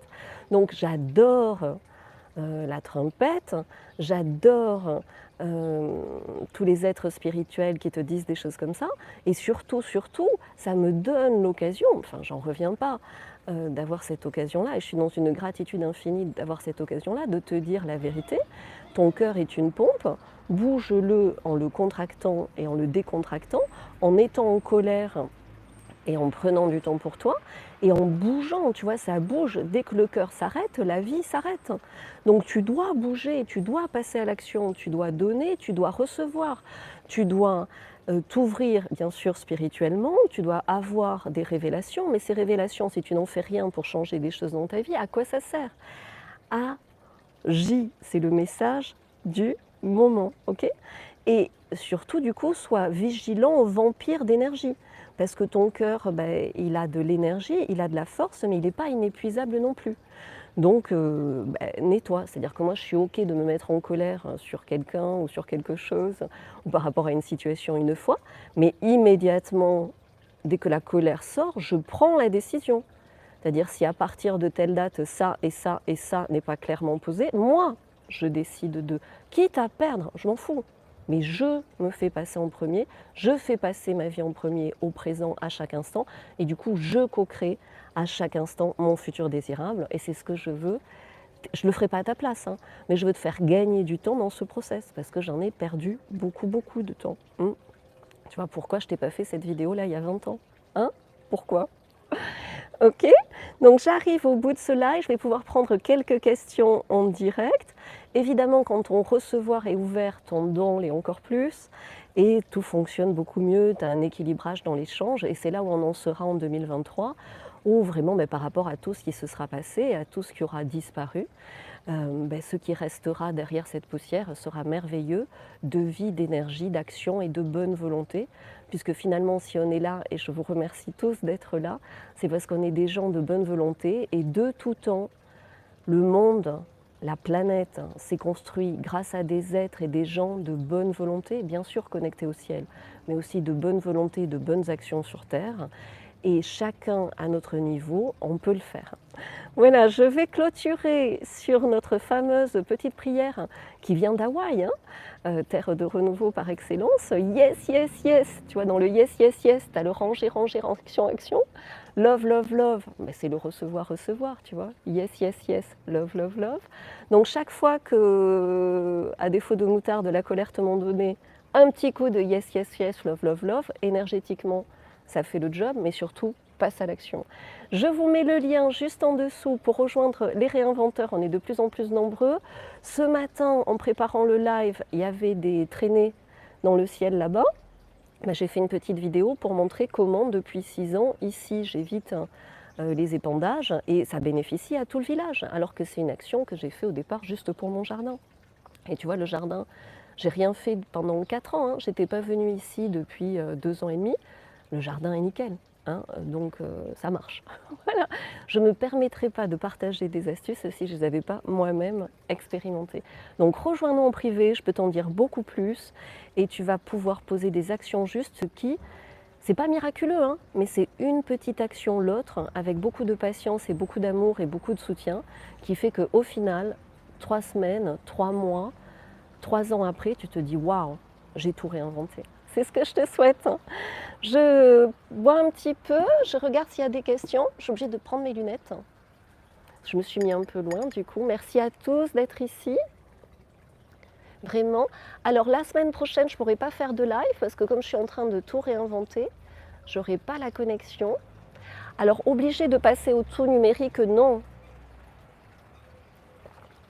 Donc, j'adore la trompette, j'adore tous les êtres spirituels qui te disent des choses comme ça, et surtout, ça me donne l'occasion, enfin j'en reviens pas, d'avoir cette occasion-là, et je suis dans une gratitude infinie d'avoir cette occasion-là, de te dire la vérité. Ton cœur est une pompe, bouge-le en le contractant et en le décontractant, en étant en colère et en prenant du temps pour toi, et en bougeant, tu vois, ça bouge. Dès que le cœur s'arrête, la vie s'arrête. Donc tu dois bouger, tu dois passer à l'action, tu dois donner, tu dois recevoir, tu dois t'ouvrir, bien sûr, spirituellement, tu dois avoir des révélations, mais ces révélations, si tu n'en fais rien pour changer des choses dans ta vie, à quoi ça sert? Agis, c'est le message du moment, ok? Et surtout, du coup, sois vigilant aux vampires d'énergie. Parce que ton cœur, il a de l'énergie, il a de la force, mais il n'est pas inépuisable non plus. Donc, nettoie. C'est-à-dire que moi, je suis OK de me mettre en colère sur quelqu'un ou sur quelque chose, ou par rapport à une situation une fois, mais immédiatement, dès que la colère sort, je prends la décision. C'est-à-dire si à partir de telle date, ça et ça et ça n'est pas clairement posé, moi, je décide de, quitte à perdre, je m'en fous. Mais je me fais passer en premier, je fais passer ma vie en premier au présent à chaque instant, et du coup, je co-crée à chaque instant mon futur désirable, et c'est ce que je veux. Je ne le ferai pas à ta place, hein, mais je veux te faire gagner du temps dans ce process, parce que j'en ai perdu beaucoup, beaucoup de temps. Tu vois, pourquoi je t'ai pas fait cette vidéo-là il y a 20 ans? Hein? Pourquoi? Ok, donc j'arrive au bout de ce live, je vais pouvoir prendre quelques questions en direct. Évidemment, quand ton recevoir est ouvert, ton don l'est encore plus, et tout fonctionne beaucoup mieux, tu as un équilibrage dans l'échange, et c'est là où on en sera en 2023, où vraiment par rapport à tout ce qui se sera passé, à tout ce qui aura disparu, ce qui restera derrière cette poussière sera merveilleux de vie, d'énergie, d'action et de bonne volonté, puisque finalement si on est là, et je vous remercie tous d'être là, c'est parce qu'on est des gens de bonne volonté, et de tout temps, le monde, la planète s'est construit grâce à des êtres et des gens de bonne volonté, bien sûr connectés au ciel, mais aussi de bonne volonté, de bonnes actions sur Terre, et chacun à notre niveau, on peut le faire. Voilà, je vais clôturer sur notre fameuse petite prière qui vient d'Hawaï, terre de renouveau par excellence. Yes, yes, yes. Tu vois, dans le yes, yes, yes, tu as le ranger, ranger, action, action. Love, love, love. Mais c'est le recevoir, recevoir, tu vois. Yes, yes, yes. Love, love, love. Donc chaque fois que, à défaut de moutarde, la colère te m'en donnait un petit coup de yes, yes, yes, love, love, love, énergétiquement, ça fait le job, mais surtout, passe à l'action. Je vous mets le lien juste en dessous pour rejoindre les réinventeurs, on est de plus en plus nombreux. Ce matin, en préparant le live, il y avait des traînées dans le ciel là-bas. J'ai fait une petite vidéo pour montrer comment, depuis 6 ans, ici, j'évite les épandages et ça bénéficie à tout le village, alors que c'est une action que j'ai fait au départ juste pour mon jardin. Et tu vois, le jardin, j'ai rien fait pendant 4 ans, hein. J'étais pas venue ici depuis 2 ans et demi. Le jardin est nickel, hein, donc ça marche. Voilà. Je ne me permettrai pas de partager des astuces si je ne les avais pas moi-même expérimentées. Donc rejoins-nous en privé, je peux t'en dire beaucoup plus et tu vas pouvoir poser des actions justes, ce qui, c'est pas miraculeux, hein, mais c'est une petite action l'autre, avec beaucoup de patience et beaucoup d'amour et beaucoup de soutien, qui fait qu'au final, 3 semaines, 3 mois, 3 ans après, tu te dis waouh, j'ai tout réinventé. C'est ce que je te souhaite. Je bois un petit peu, je regarde s'il y a des questions. Je suis obligée de prendre mes lunettes. Je me suis mis un peu loin du coup. Merci à tous d'être ici. Vraiment. Alors la semaine prochaine, je ne pourrai pas faire de live parce que comme je suis en train de tout réinventer, je n'aurai pas la connexion. Alors obligée de passer au tout numérique, non.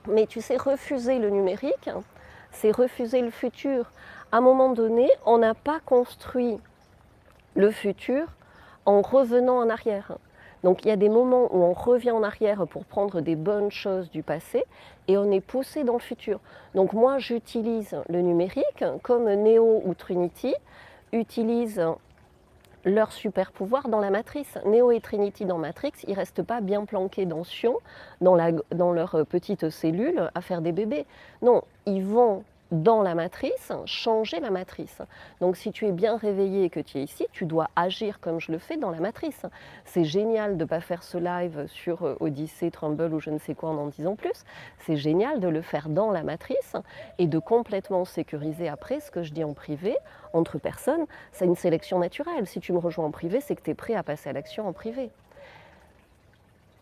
Mais tu sais, refuser le numérique, c'est refuser le futur. À un moment donné, on n'a pas construit le futur en revenant en arrière. Donc il y a des moments où on revient en arrière pour prendre des bonnes choses du passé et on est poussé dans le futur. Donc moi j'utilise le numérique comme Neo ou Trinity utilisent leur super pouvoir dans la matrice. Neo et Trinity dans Matrix, ils ne restent pas bien planqués dans Sion, dans leur petite cellule à faire des bébés. Non, ils vont dans la matrice, changer la matrice. Donc si tu es bien réveillé et que tu es ici, tu dois agir comme je le fais dans la matrice. C'est génial de ne pas faire ce live sur Odyssée, Trumble ou je ne sais quoi en disant plus. C'est génial de le faire dans la matrice et de complètement sécuriser après ce que je dis en privé, entre personnes. C'est une sélection naturelle. Si tu me rejoins en privé, c'est que tu es prêt à passer à l'action en privé.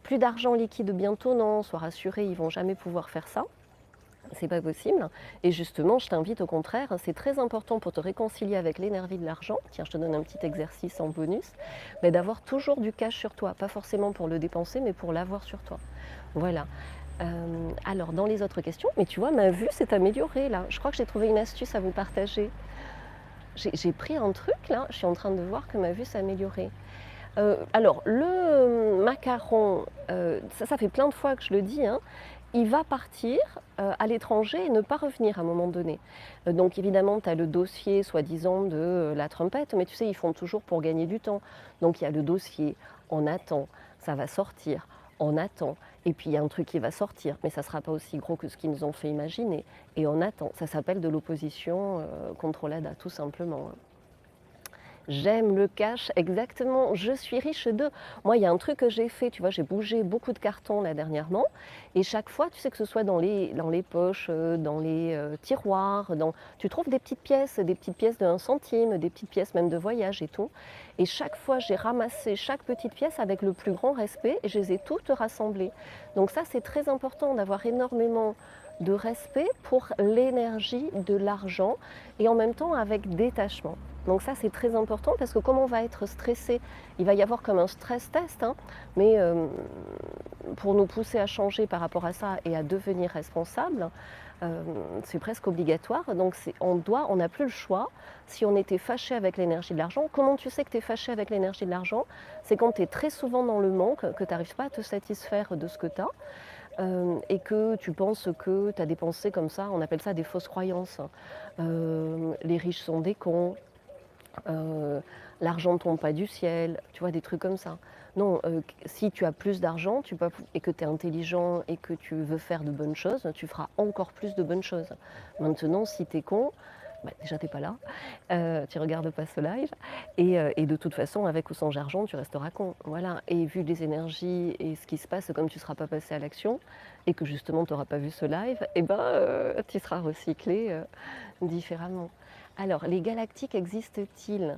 Plus d'argent liquide bientôt, non, sois rassuré, ils ne vont jamais pouvoir faire ça. C'est pas possible. Et justement, je t'invite au contraire, c'est très important pour te réconcilier avec l'énergie de l'argent. Tiens, je te donne un petit exercice en bonus, mais d'avoir toujours du cash sur toi, pas forcément pour le dépenser, mais pour l'avoir sur toi. Voilà. Alors, dans les autres questions, mais tu vois, ma vue s'est améliorée là. Je crois que j'ai trouvé une astuce à vous partager. J'ai pris un truc là, je suis en train de voir que ma vue s'est améliorée. Alors, le macaron, ça fait plein de fois que je le dis, hein, il va partir à l'étranger et ne pas revenir à un moment donné. Donc évidemment, tu as le dossier soi-disant de la trompette, mais tu sais, ils font toujours pour gagner du temps. Donc il y a le dossier, on attend, ça va sortir, on attend. Et puis il y a un truc qui va sortir, mais ça ne sera pas aussi gros que ce qu'ils nous ont fait imaginer. Et on attend. Ça s'appelle de l'opposition contre l'ADA, tout simplement. J'aime le cash, exactement, je suis riche de. Moi, il y a un truc que j'ai fait, tu vois, j'ai bougé beaucoup de cartons là dernièrement, et chaque fois, tu sais, que ce soit dans les poches, dans les tiroirs, tu trouves des petites pièces de 1 centime, des petites pièces même de voyage et tout. Et chaque fois, j'ai ramassé chaque petite pièce avec le plus grand respect, et je les ai toutes rassemblées. Donc ça, c'est très important d'avoir énormément de respect pour l'énergie de l'argent, et en même temps avec détachement. Donc ça, c'est très important parce que comme on va être stressé, il va y avoir comme un stress test, hein, mais pour nous pousser à changer par rapport à ça et à devenir responsable, c'est presque obligatoire. Donc on n'a plus le choix. Si on était fâché avec l'énergie de l'argent, comment tu sais que tu es fâché avec l'énergie de l'argent? C'est quand tu es très souvent dans le manque, que tu n'arrives pas à te satisfaire de ce que tu as. Et que tu penses que tu as des pensées comme ça, on appelle ça des fausses croyances. Les riches sont des cons, l'argent ne tombe pas du ciel, tu vois, des trucs comme ça. Non, si tu as plus d'argent et que tu es intelligent et que tu veux faire de bonnes choses, tu feras encore plus de bonnes choses. Maintenant, si tu es con, déjà tu n'es pas là, tu ne regardes pas ce live, et de toute façon, avec ou sans argent, tu resteras con. Voilà. Et vu les énergies et ce qui se passe, comme tu ne seras pas passé à l'action, et que justement tu n'auras pas vu ce live, tu seras recyclé différemment. Alors, les galactiques existent-ils?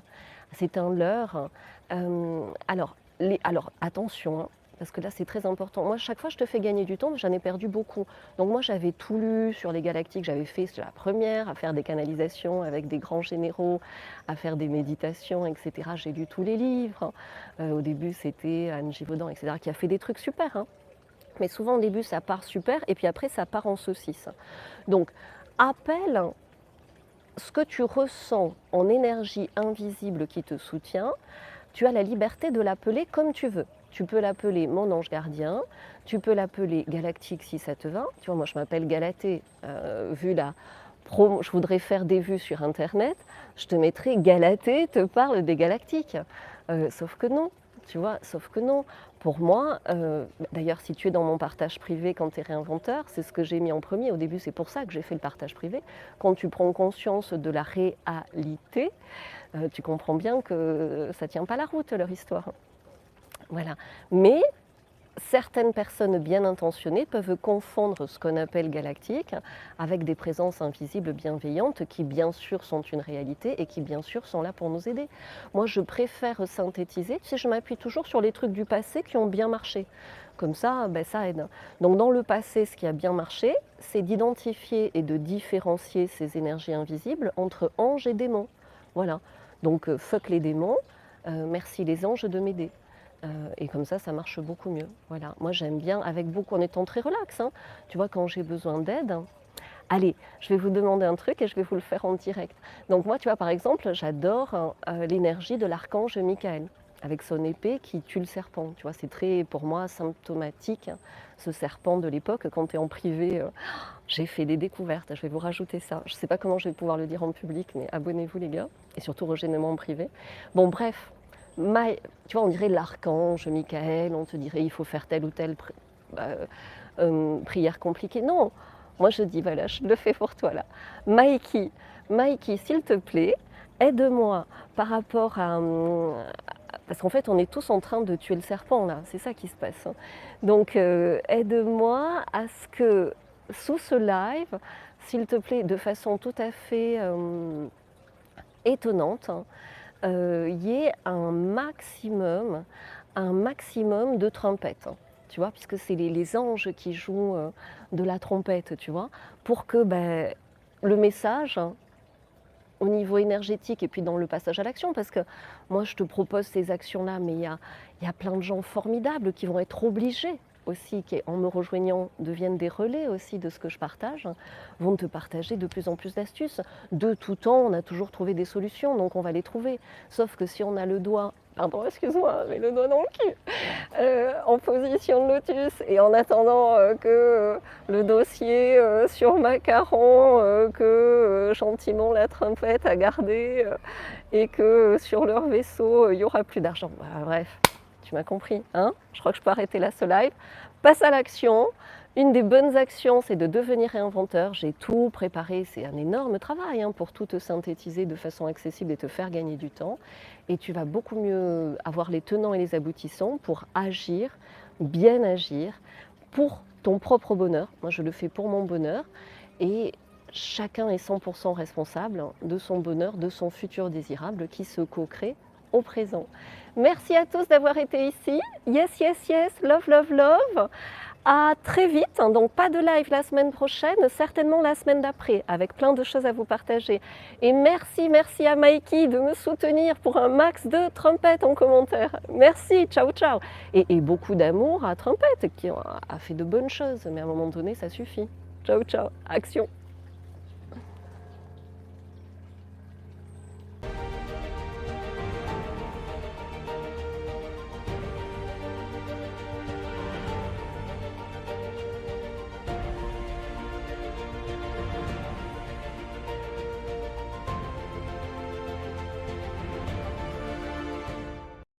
C'est un leurre. Alors attention, hein, parce que là c'est très important. Moi chaque fois je te fais gagner du temps, j'en ai perdu beaucoup. Donc moi j'avais tout lu sur les galactiques, j'avais fait la première, à faire des canalisations avec des grands généraux, à faire des méditations, etc. J'ai lu tous les livres. Au début c'était Anne Givaudan, etc. qui a fait des trucs super, hein. Mais souvent au début ça part super et puis après ça part en saucisse. Donc appelle ce que tu ressens en énergie invisible qui te soutient, tu as la liberté de l'appeler comme tu veux. Tu peux l'appeler mon ange gardien, tu peux l'appeler galactique si ça te va. Tu vois, moi je m'appelle Galatée, vu la promo, je voudrais faire des vues sur internet, je te mettrais Galatée te parle des galactiques. Sauf que non, tu vois, sauf que non. Pour moi, d'ailleurs si tu es dans mon partage privé quand tu es réinventeur, c'est ce que j'ai mis en premier. Au début c'est pour ça que j'ai fait le partage privé. Quand tu prends conscience de la réalité, tu comprends bien que ça ne tient pas la route leur histoire. Voilà. Mais certaines personnes bien intentionnées peuvent confondre ce qu'on appelle galactique avec des présences invisibles bienveillantes qui bien sûr sont une réalité et qui bien sûr sont là pour nous aider. Moi je préfère synthétiser, tu sais, je m'appuie toujours sur les trucs du passé qui ont bien marché. Comme ça, ben, ça aide. Donc dans le passé, ce qui a bien marché, c'est d'identifier et de différencier ces énergies invisibles entre anges et démons. Voilà. Donc fuck les démons, merci les anges de m'aider. Et comme ça marche beaucoup mieux. Voilà. Moi, j'aime bien, avec beaucoup, en étant très relax. Hein. Tu vois, quand j'ai besoin d'aide, allez, je vais vous demander un truc et je vais vous le faire en direct. Donc moi, tu vois, par exemple, j'adore l'énergie de l'archange Michael, avec son épée qui tue le serpent. Tu vois, c'est très, pour moi, symptomatique, hein, ce serpent de l'époque. Quand tu es en privé, j'ai fait des découvertes. Je vais vous rajouter ça. Je ne sais pas comment je vais pouvoir le dire en public, mais abonnez-vous, les gars. Et surtout, rejoignez-moi en privé. Bon, bref. Tu vois, on dirait l'archange Michael, on te dirait il faut faire telle ou telle prière compliquée. Non, moi je dis voilà, je le fais pour toi là. Mikey, s'il te plaît, aide-moi par rapport à... Parce qu'en fait, on est tous en train de tuer le serpent là, c'est ça qui se passe. Hein. Donc aide-moi à ce que sous ce live, s'il te plaît, de façon tout à fait étonnante, y ait un maximum de trompettes, hein, tu vois, puisque c'est les anges qui jouent de la trompette, tu vois, pour que le message, hein, au niveau énergétique et puis dans le passage à l'action, parce que moi je te propose ces actions-là, mais il y a plein de gens formidables qui vont être obligés aussi, qui en me rejoignant deviennent des relais aussi de ce que je partage, vont te partager de plus en plus d'astuces. De tout temps, on a toujours trouvé des solutions, donc on va les trouver. Sauf que si on a le doigt, pardon, excuse-moi, mais le doigt dans le cul, en position de lotus et en attendant que le dossier sur macaron, que gentiment la trompette a gardé et que sur leur vaisseau, il n'y aura plus d'argent. Bref. Tu m'as compris, hein? Je crois que je peux arrêter là ce live. Passe à l'action. Une des bonnes actions, c'est de devenir réinventeur. J'ai tout préparé. C'est un énorme travail hein, pour tout te synthétiser de façon accessible et te faire gagner du temps. Et tu vas beaucoup mieux avoir les tenants et les aboutissants pour agir, bien agir, pour ton propre bonheur. Moi, je le fais pour mon bonheur. Et chacun est 100% responsable de son bonheur, de son futur désirable qui se co-crée au présent. Merci à tous d'avoir été ici. Yes, yes, yes, love, love, love. À très vite. Donc pas de live la semaine prochaine, certainement la semaine d'après, avec plein de choses à vous partager. Et merci à Mikey de me soutenir pour un max de trompettes en commentaire. Merci, ciao, ciao. Et beaucoup d'amour à Trompette qui a fait de bonnes choses, mais à un moment donné, ça suffit. Ciao, ciao, action.